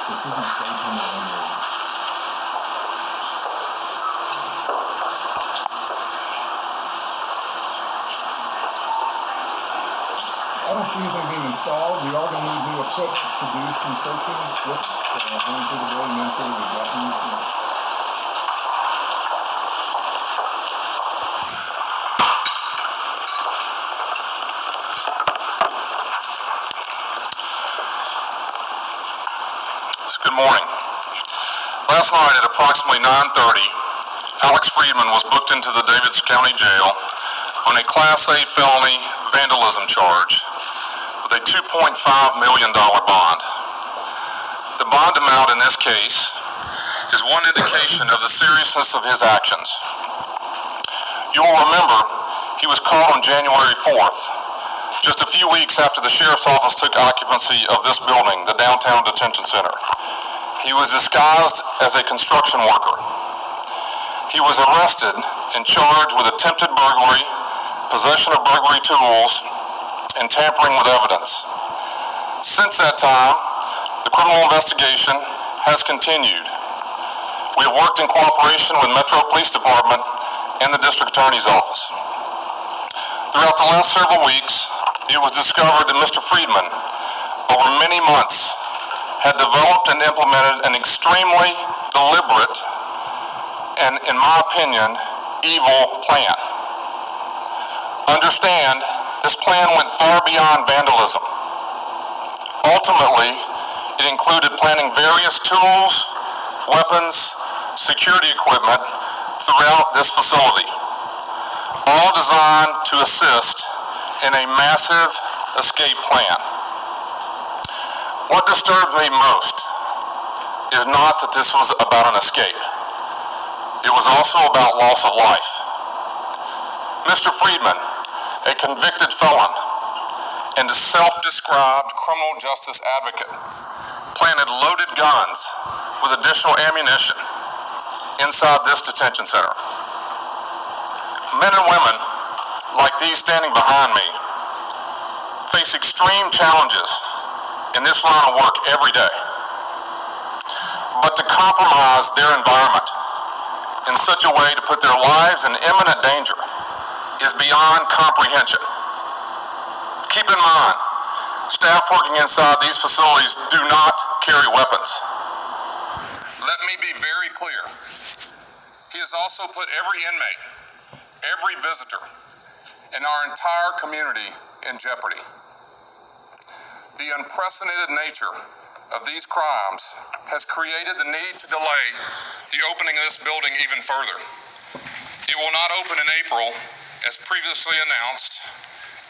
This isn't state permit vandalism. I don't see anything being installed. We are going to need new equipment to do some searching with us. Going through the building, make sure we've got new equipment. Good morning. Last night at approximately 9:30, Alex Friedman was booked into the Davids County Jail on a Class A felony vandalism charge with a $2.5 million bond. The bond amount in this case is one indication of the seriousness of his actions. You will remember he was caught on January 4th, just a few weeks after the Sheriff's Office took occupancy of this building, the Downtown Detention Center. He was disguised as a construction worker. He was arrested and charged with attempted burglary, possession of burglary tools, and tampering with evidence. Since that time, the criminal investigation has continued. We have worked in cooperation with Metro Police Department and the District Attorney's Office. Throughout the last several weeks, it was discovered that Mr. Friedman, over many months, had developed and implemented an extremely deliberate and, in my opinion, evil plan. Understand, this plan went far beyond vandalism. Ultimately, it included planting various tools, weapons, security equipment throughout this facility, all designed to assist in a massive escape plan. What disturbed me most is not that this was about an escape. It was also about loss of life. Mr. Friedman, a convicted felon and a self-described criminal justice advocate, planted loaded guns with additional ammunition inside this detention center. Men and women, like these standing behind me, face extreme challenges in this line of work every day. But to compromise their environment in such a way to put their lives in imminent danger is beyond comprehension. Keep in mind, staff working inside these facilities do not carry weapons. Let me be very clear. He has also put every inmate, every visitor, and our entire community in jeopardy. The unprecedented nature of these crimes has created the need to delay the opening of this building even further. It will not open in April, as previously announced.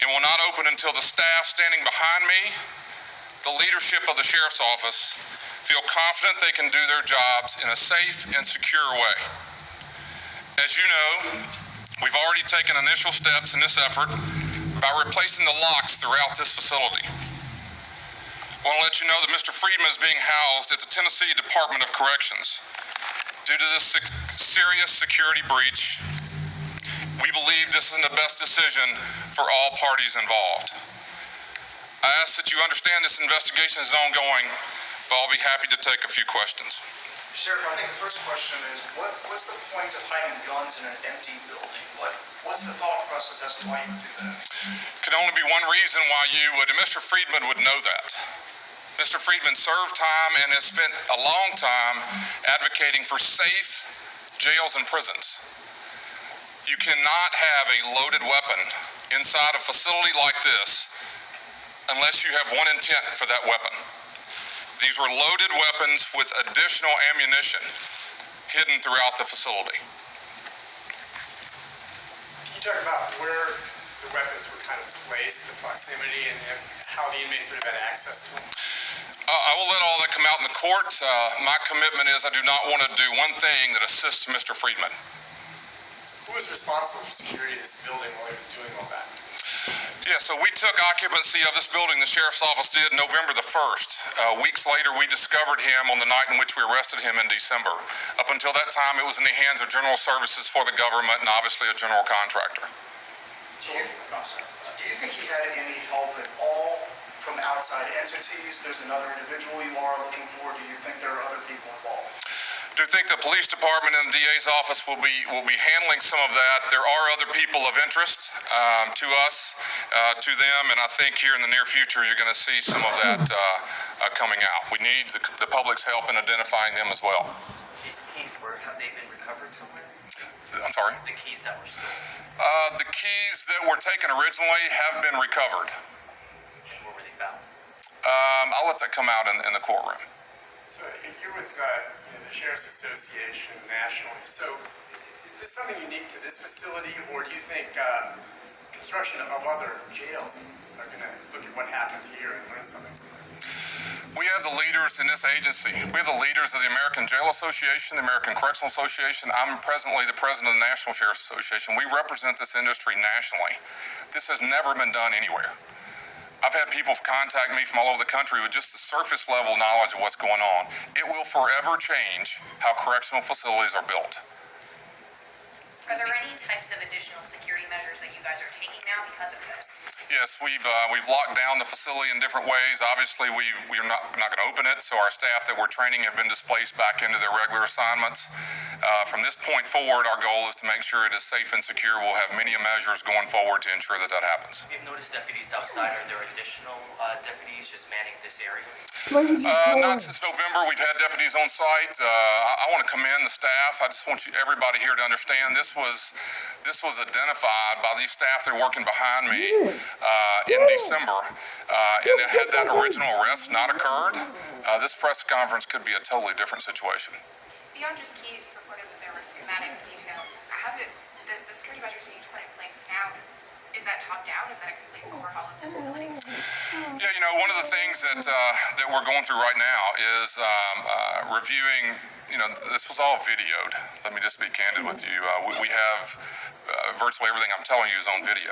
It will not open until the staff standing behind me, the leadership of the Sheriff's Office, feel confident they can do their jobs in a safe and secure way. As you know, we've already taken initial steps in this effort by replacing the locks throughout this facility. I want to let you know that Mr. Friedman is being housed at the Tennessee Department of Corrections. Due to this serious security breach, we believe this is the best decision for all parties involved. I ask that you understand this investigation is ongoing, but I'll be happy to take a few questions. Sheriff, I think the first question is, what's the point of hiding guns in an empty building? What's the thought process as to why you would do that? Could only be one reason why you would, and Mr. Friedman would know that. Mr. Friedman served time and has spent a long time advocating for safe jails and prisons. You cannot have a loaded weapon inside a facility like this unless you have one intent for that weapon. These were loaded weapons with additional ammunition hidden throughout the facility. Can you talk about where the weapons were kind of placed, the proximity, and how the inmates would have had access to them? I will let all that come out in the court. My commitment is I do not want to do one thing that assists Mr. Friedman. Who was responsible for security of this building while he was doing all that? Yeah, so we took occupancy of this building, the Sheriff's Office did, November the 1st. Weeks later, we discovered him on the night in which we arrested him in December. Up until that time, it was in the hands of General Services for the government and obviously a general contractor. Do you think he had any help at all from outside entities? There's another individual you are looking for. Do you think think the police department and the DA's office will be handling some of that. There are other people of interest to us, to them, and I think here in the near future you're going to see some of that coming out. We need the public's help in identifying them as well. These keys, have they been recovered somewhere? I'm sorry? The keys that were stolen. The keys that were taken originally have been recovered. And where were they found? I'll let that come out in the courtroom. So you're with the Sheriff's Association nationally. So is this something unique to this facility, or do you think construction of other jails are going to look at what happened here and learn something from this? We have the leaders in this agency. We have the leaders of the American Jail Association, the American Correctional Association. I'm presently the president of the National Sheriff's Association. We represent this industry nationally. This has never been done anywhere. I've had people contact me from all over the country with just the surface level knowledge of what's going on. It will forever change how correctional facilities are built. Are there any types of additional security measures that you guys are taking now because of this? Yes, we've locked down the facility in different ways. Obviously, we're not going to open it, so our staff that we're training have been displaced back into their regular assignments. From this point forward, our goal is to make sure it is safe and secure. We'll have many measures going forward to ensure that happens. We've noticed deputies outside. Are there additional deputies just manning this area? Not since November. We've had deputies on site. I want to commend the staff. I just want everybody here to understand this was identified by these staff that are working behind me in December, and had that original arrest not occurred, this press conference could be a totally different situation. Beyond just keys, you reported that there were schematics details. How did the security measures that you put in place now, is that top down? Is that a complete overhaul of the facility? Yeah, one of the things that we're going through right now is reviewing. This was all videoed. Let me just be candid with you. We have virtually everything I'm telling you is on video.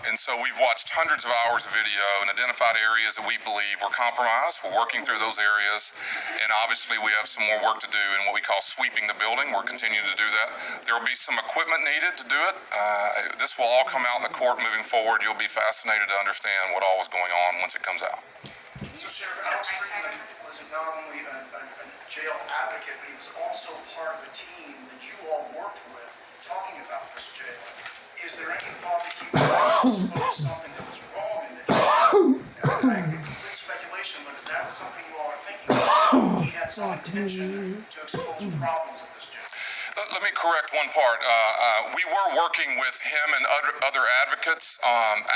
And so we've watched hundreds of hours of video and identified areas that we believe were compromised. We're working through those areas. And obviously we have some more work to do in what we call sweeping the building. We're continuing to do that. There will be some equipment needed to do it. This will all come out in the court moving forward. You'll be fascinated to understand what all is going on once it comes out. So Sheriff Alex Friedman was not only a jail advocate, but he was also part of a team that you all worked with talking about this jail. Is there any thought that he would expose something that was wrong in the jail? Complete speculation, but is that something you all are thinking about? He had some intention to expose problems at this jail. Let me correct one part. We were working with him and other advocates.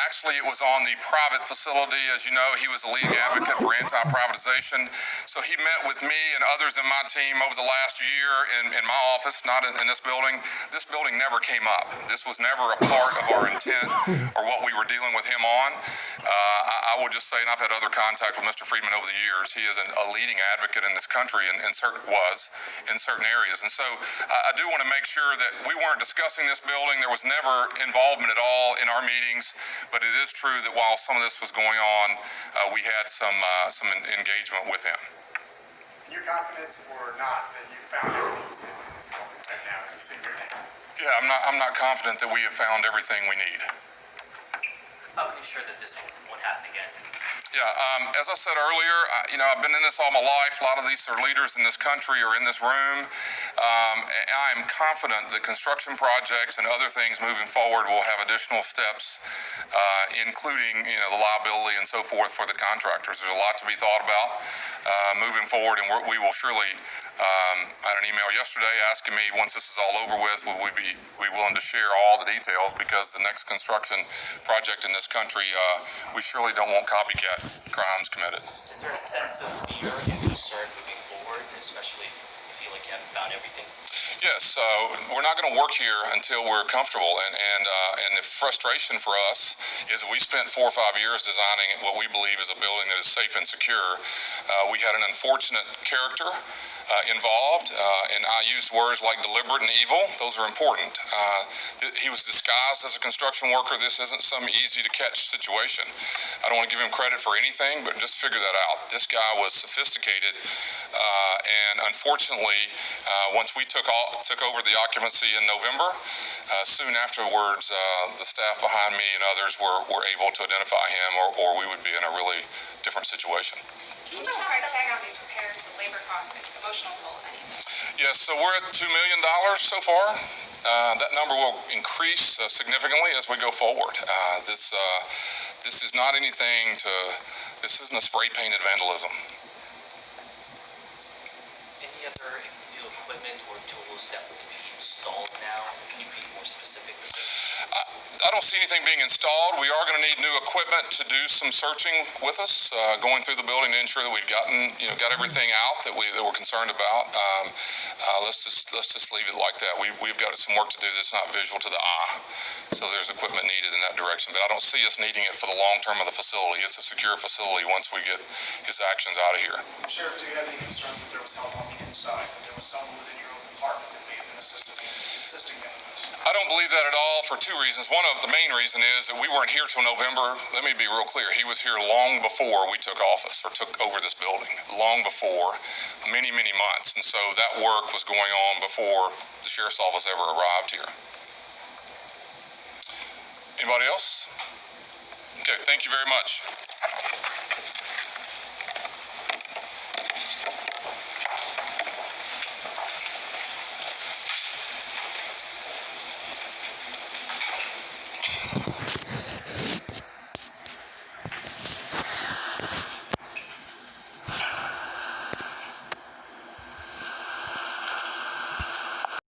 Actually, it was on the private facility. As you know, he was a leading advocate for anti-privatization. So he met with me and others in my team over the last year in my office, not in this building. This building never came up. This was never a part of our intent or what we were dealing with him on. I would just say, and I've had other contact with Mr. Friedman over the years, he is a leading advocate in this country and in certain areas. And so I do want to make sure that we weren't discussing this building. There was never involvement at all in our meetings, but it is true that while some of this was going on, we had some engagement with him. You're confident or not that you found everything safe in this building right now as we sit here now? Yeah, I'm not confident that we have found everything we need. How can you ensure that this won't happen again? Yeah, as I said earlier, I've been in this all my life. A lot of these are leaders in this country or in this room. I am confident that construction projects and other things moving forward will have additional steps, including the liability and so forth for the contractors. There's a lot to be thought about moving forward, and we will surely. I had an email yesterday asking me, once this is all over with, will we be willing to share all the details, because the next construction project in this country, we surely don't want copycat crimes committed. Is there a sense of fear and concern moving forward, especially if you feel like you haven't found everything? Yes, we're not going to work here until we're comfortable, and the frustration for us is that we spent 4 or 5 years designing what we believe is a building that is safe and secure. We had an unfortunate character involved, and I used words like deliberate and evil. Those are important. He was disguised as a construction worker. This isn't some easy to catch situation. I don't want to give him credit for anything, but just figure that out. This guy was sophisticated, and unfortunately, once we took over the occupancy in November, soon afterwards, the staff behind me and others were able to identify him, or we would be in a really different situation. Can you put a price tag on these repairs, the labor costs, and emotional toll of any of it? Yes, so we're at $2 million so far. That number will increase significantly as we go forward. This is not anything to, this isn't a spray painted vandalism. Any other new equipment or tools that will be installed now? Can you be more specific with this? I don't see anything being installed. We are going to need new equipment to do some searching with us, going through the building to ensure that we've got everything out that we're concerned about. Let's just leave it like that. We've got some work to do that's not visual to the eye. So there's equipment needed in that direction, but I don't see us needing it for the long term of the facility. It's a secure facility once we get his actions out of here. Sheriff, do you have any concerns that there was help on the inside, that there was someone within your own department that may have been assisting him in this? I don't believe that at all for two reasons. One of the main reason is that we weren't here till November. Let me be real clear. He was here long before we took office or took over this building, long before, many, many months. And so that work was going on before the sheriff's office ever arrived here. Anybody else? Okay, thank you very much.